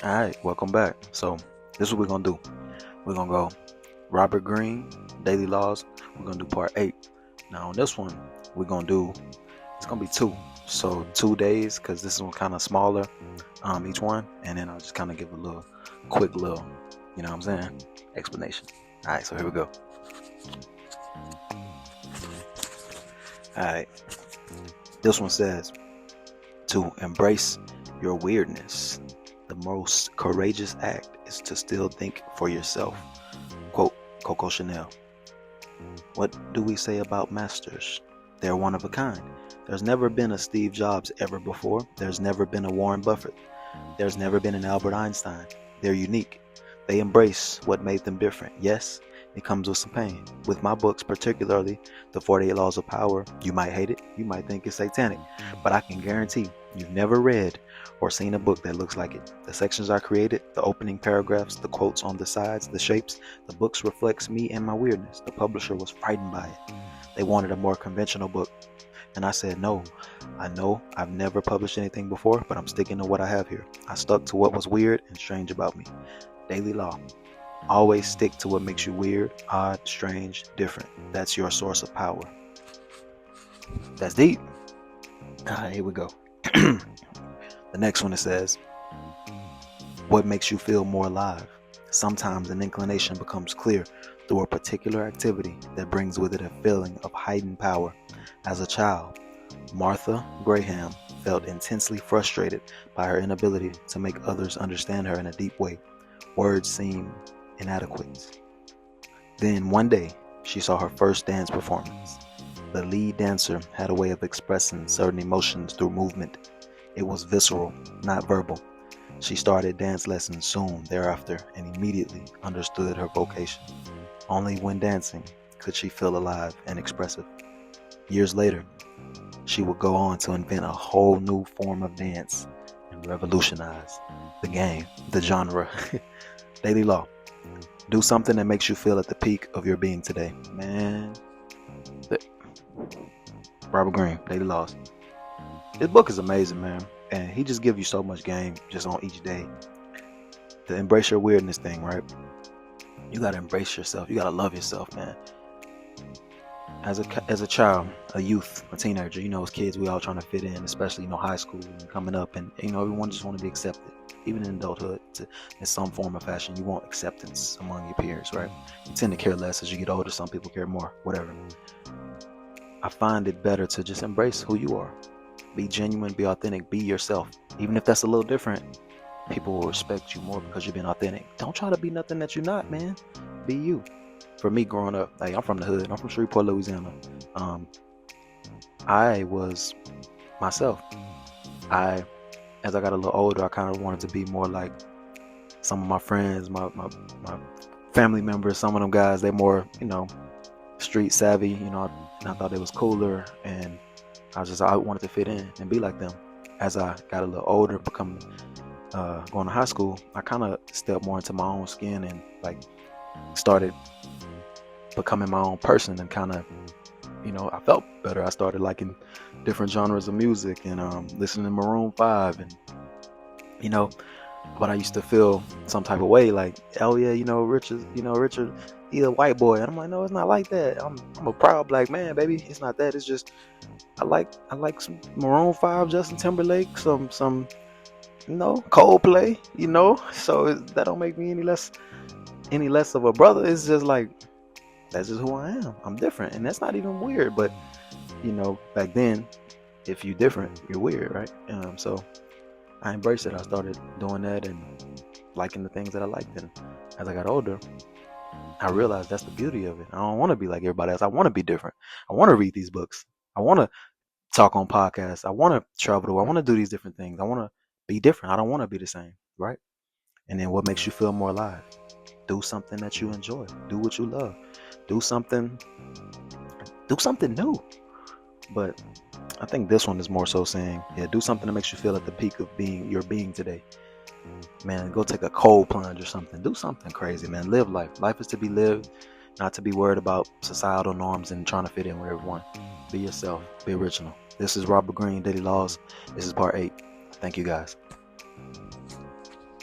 All right, welcome back. So this is what we're gonna do. We're gonna go Robert Greene, Daily Laws. We're gonna do part 8. Now on this one, we're gonna do. It's gonna be two. So 2 days, because this one kind of smaller, each one, and then I'll just kind of give a little, quick little, you know what I'm saying, explanation. All right, so here we go. All right, this one says to embrace your weirdness. The most courageous act is to still think for yourself. Quote Coco Chanel. What do we say about masters? They're one of a kind. There's never been a Steve Jobs ever before. There's never been a Warren Buffett. There's never been an Albert Einstein. They're unique. They embrace what made them different. Yes, it comes with some pain. With my books, particularly the 48 Laws of Power, you might hate it. You might think it's satanic. But I can guarantee you've never read or seen a book that looks like it. The sections I created, the opening paragraphs, the quotes on the sides, the shapes, the books reflects me and my weirdness. The publisher was frightened by it. They wanted a more conventional book. And I said, no, I know I've never published anything before, but I'm sticking to what I have here. I stuck to what was weird and strange about me. Daily law. Always stick to what makes you weird, odd, strange, different. That's your source of power. That's deep. All right, here we go. The next one, it says, what makes you feel more alive? Sometimes an inclination becomes clear through a particular activity that brings with it a feeling of heightened power. As a child, Martha Graham felt intensely frustrated by her inability to make others understand her in a deep way. Words seemed inadequate. Then one day, she saw her first dance performance. The lead dancer had a way of expressing certain emotions through movement. It was visceral, not verbal. She started dance lessons soon thereafter and immediately understood her vocation. Only when dancing could she feel alive and expressive. Years later, she would go on to invent a whole new form of dance and revolutionize the game, the genre. Daily law. Do something that makes you feel at the peak of your being today. Man. Robert Greene, Daily Laws. This book is amazing, man. And he just gives you so much game just on each day. The embrace your weirdness thing, right? You gotta embrace yourself. You gotta love yourself, man. As a child, a youth, a teenager, as kids, we all trying to fit in, especially, high school and coming up, and, everyone just want to be accepted. Even in adulthood, in some form or fashion, you want acceptance among your peers, right? You tend to care less as you get older. Some people care more, whatever. I find it better to just embrace who you are. Be genuine, be authentic, be yourself. Even if that's a little different, people will respect you more because you're being authentic. Don't try to be nothing that you're not, man. Be you. For me, growing up, I'm from the hood. I'm from Shreveport, Louisiana. I was myself. As I got a little older, I kind of wanted to be more like some of my friends, my family members. Some of them guys, they more, street savvy, and I thought it was cooler, and I wanted to fit in and be like them. As I got a little older, going to high school, I kind of stepped more into my own skin and started becoming my own person, and kind of, I felt better. I started liking different genres of music and listening to Maroon 5, and but I used to feel some type of way, like, oh yeah, Richard, he's a white boy, and I'm like, no, it's not like that. I'm a proud black man, baby. It's not that. It's just I like some Maroon 5, Justin Timberlake, some Coldplay, so that don't make me any less of a brother. It's just like, that's just who I am. I'm different, and that's not even weird. But back then, if you're different, you're weird, right? So I embraced it. I started doing that and liking the things that I liked. And as I got older, I realized that's the beauty of it. I don't want to be like everybody else. I want to be different. I want to read these books. I want to talk on podcasts. I want to travel. I want to do these different things. I want to be different. I don't want to be the same, right? And then what makes you feel more alive? Do something that you enjoy. Do what you love. Do something new. But I think this one is more so saying, yeah, do something that makes you feel at the peak of your being today. Man, go take a cold plunge or something. Do something crazy, man. Live life. Life is to be lived, not to be worried about societal norms and trying to fit in with everyone. Be yourself. Be original. This is Robert Greene, Daily Laws. This is part 8. Thank you, guys.